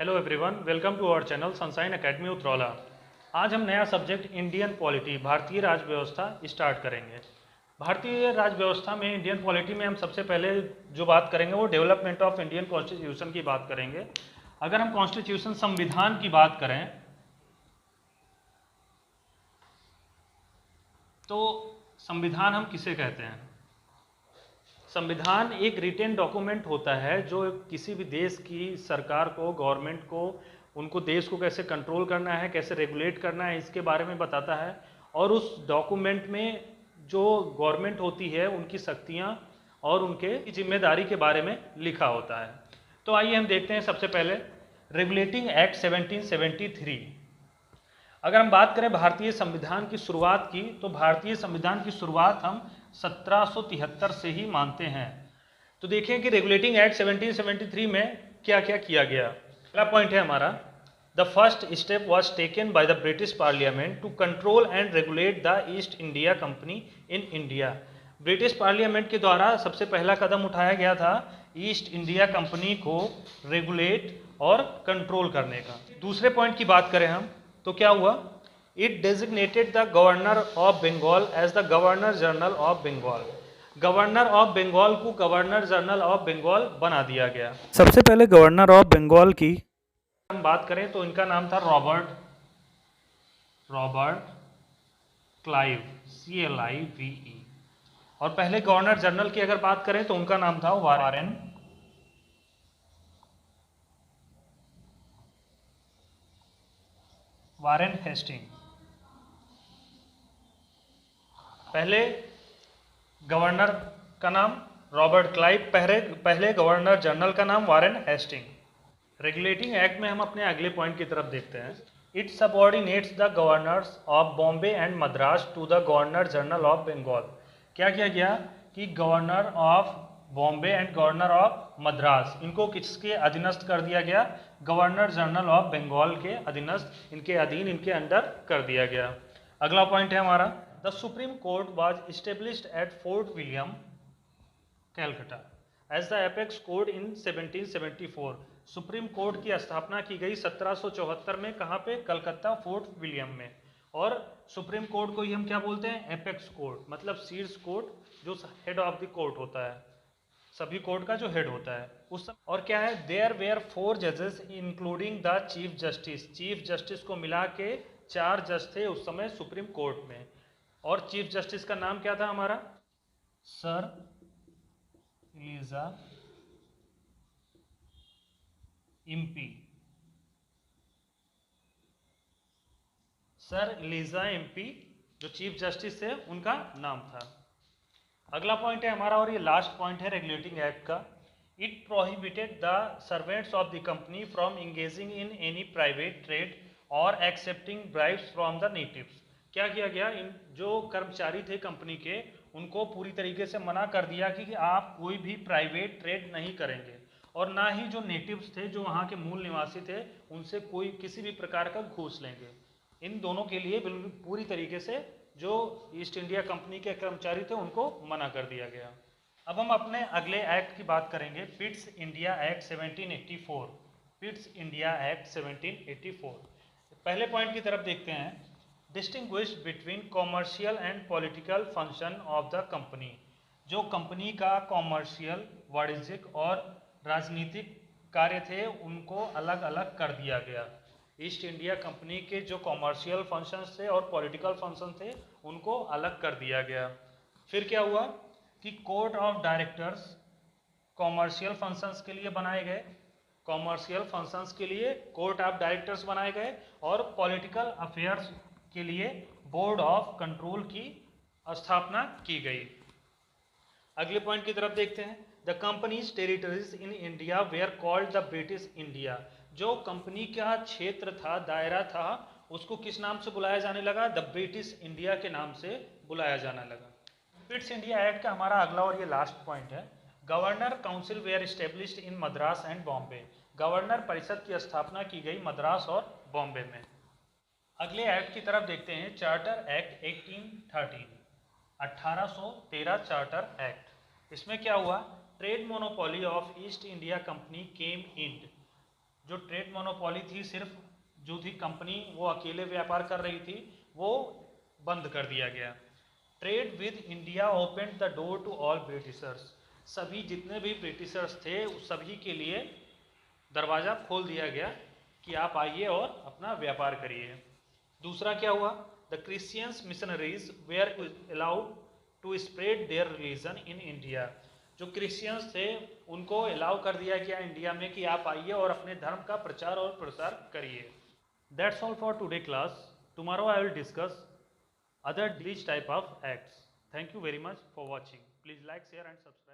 Hello everyone, welcome to our channel Sunshine Academy Utraula. आज हम नया सब्जेक्ट इंडियन पॉलिटी भारतीय राज्य व्यवस्था स्टार्ट करेंगे। भारतीय राज्य व्यवस्था में इंडियन पॉलिटी में हम सबसे पहले जो बात करेंगे वो डेवलपमेंट ऑफ इंडियन कॉन्स्टिट्यूशन की बात करेंगे। अगर हम कॉन्स्टिट्यूशन संविधान की बात करें तो संविधान हम किसे कहते हैं? संविधान एक रिटेन डॉक्यूमेंट होता है जो किसी भी देश की सरकार को, गवर्नमेंट को, उनको देश को कैसे कंट्रोल करना है, कैसे रेगुलेट करना है, इसके बारे में बताता है। और उस डॉक्यूमेंट में जो गवर्नमेंट होती है उनकी शक्तियां और उनके जिम्मेदारी के बारे में लिखा होता है। तो आइए हम देखते हैं सबसे पहले रेगुलेटिंग एक्ट 1773। अगर हम बात करें भारतीय संविधान की शुरुआत की, तो भारतीय संविधान की शुरुआत हम 1773 से ही मानते हैं। तो देखें कि रेगुलेटिंग एक्ट 1773 में क्या क्या किया गया। पहला पॉइंट है हमारा, the first step was taken by the British parliament to control and regulate the East India Company in India. British parliament के द्वारा सबसे पहला कदम उठाया गया था ईस्ट इंडिया कंपनी को रेगुलेट और कंट्रोल करने का। दूसरे पॉइंट की बात करें हम तो क्या हुआ, it designated the governor of Bengal as the governor general of Bengal. Governor of Bengal को गवर्नर जनरल ऑफ बंगाल बना दिया गया। सबसे पहले गवर्नर ऑफ बंगाल की हम बात करें तो इनका नाम था रॉबर्ट क्लाइव, CLIVE। और पहले गवर्नर जनरल की अगर बात करें तो उनका नाम था वारेन हेस्टिंग। पहले गवर्नर का नाम रॉबर्ट क्लाइव, पहले गवर्नर जनरल का नाम वारेन हेस्टिंग। रेगुलेटिंग एक्ट में हम अपने अगले पॉइंट की तरफ देखते हैं। It subordinates the governors of Bombay and Madras to the governor general of Bengal. क्या किया गया कि governor of Bombay and governor of Madras, इनको किसके अधीनस्थ कर दिया गया? गवर्नर जनरल ऑफ बंगाल के अधीनस्थ, इनके अधीन, इनके अंडर कर दिया गया। अगला पॉइंट है हमारा, the supreme court was established at Fort William, Calcutta as the apex court in 1774। Supreme court की स्थापना की गई 1774 में। कहाँ पे? कलकत्ता फोर्ट विलियम में। और सुप्रीम कोर्ट को ही हम क्या बोलते हैं? एपेक्स कोर्ट, मतलब शीर्ष कोर्ट, जो हेड ऑफ द कोर्ट होता है, सभी कोर्ट का जो हेड होता है उस समय। और क्या है, देयर वेयर 4 जजेस including the chief justice. Chief justice को मिला के 4 जज थे उस समय सुप्रीम कोर्ट में। और चीफ जस्टिस का नाम क्या था हमारा? Sir Elijah Impey. Sir Elijah Impey जो चीफ जस्टिस थे उनका नाम था। अगला पॉइंट है हमारा, और ये लास्ट पॉइंट है रेगुलेटिंग एक्ट का। It prohibited the servants of the company from engaging in any private trade और accepting bribes from the natives. क्या किया गया, इन जो कर्मचारी थे कंपनी के, उनको पूरी तरीके से मना कर दिया कि आप कोई भी प्राइवेट ट्रेड नहीं करेंगे, और ना ही जो नेटिव्स थे, जो वहाँ के मूल निवासी थे, उनसे कोई किसी भी प्रकार का घूस लेंगे। इन दोनों के लिए बिल्कुल पूरी तरीके से जो ईस्ट इंडिया कंपनी के कर्मचारी थे उनको मना कर दिया गया। अब हम अपने अगले एक्ट की बात करेंगे, Pitt's India act 1784। Pitt's India act 1784। पहले पॉइंट की तरफ देखते हैं, distinguished between commercial and political function of the company. जो कंपनी का कॉमर्शियल, वाणिज्यिक और राजनीतिक कार्य थे उनको अलग अलग कर दिया गया। ईस्ट इंडिया कंपनी के जो कॉमर्शियल फंक्शंस थे और पॉलिटिकल फंक्शन थे उनको अलग कर दिया गया। फिर क्या हुआ कि court of directors commercial functions के लिए बनाए गए, कॉमर्शियल फंक्शंस के लिए कोर्ट ऑफ डायरेक्टर्स बनाए गए, और पॉलिटिकल अफेयर्स के लिए बोर्ड ऑफ कंट्रोल की स्थापना की गई। अगले पॉइंट की तरफ देखते हैं, the companies territories in India where called the British India. जो कंपनी का क्षेत्र था, दायरा था, उसको किस नाम से बुलाया जाने लगा? द ब्रिटिश इंडिया के नाम से बुलाया जाने लगा। पिट्स इंडिया एक्ट का हमारा अगला और ये लास्ट पॉइंट है, governor council were established in Madras and Bombay. Governor परिषद की स्थापना की गई मद्रास और बॉम्बे में। अगले एक्ट की तरफ देखते हैं, चार्टर एक्ट 1813, 1813 चार्टर एक्ट। इसमें क्या हुआ, trade monopoly of East India company came in. जो ट्रेड मोनोपोली थी, सिर्फ जो थी कंपनी वो अकेले व्यापार कर रही थी, वो बंद कर दिया गया। Trade with India open the door to all Britishers, सभी जितने भी ब्रिटिशर्स थे उस सभी के लिए दरवाज़ा खोल दिया गया कि आप आइए और अपना व्यापार करिए। दूसरा क्या हुआ, the Christians missionaries were allowed to spread their religion in India, जो क्रिश्चियंस थे उनको अलाउ कर दिया गया इंडिया में कि आप आइए और अपने धर्म का प्रचार और प्रसार करिए। That's all for today class. Tomorrow I will discuss other these type of acts. Thank you very much for watching. Please like, share and subscribe.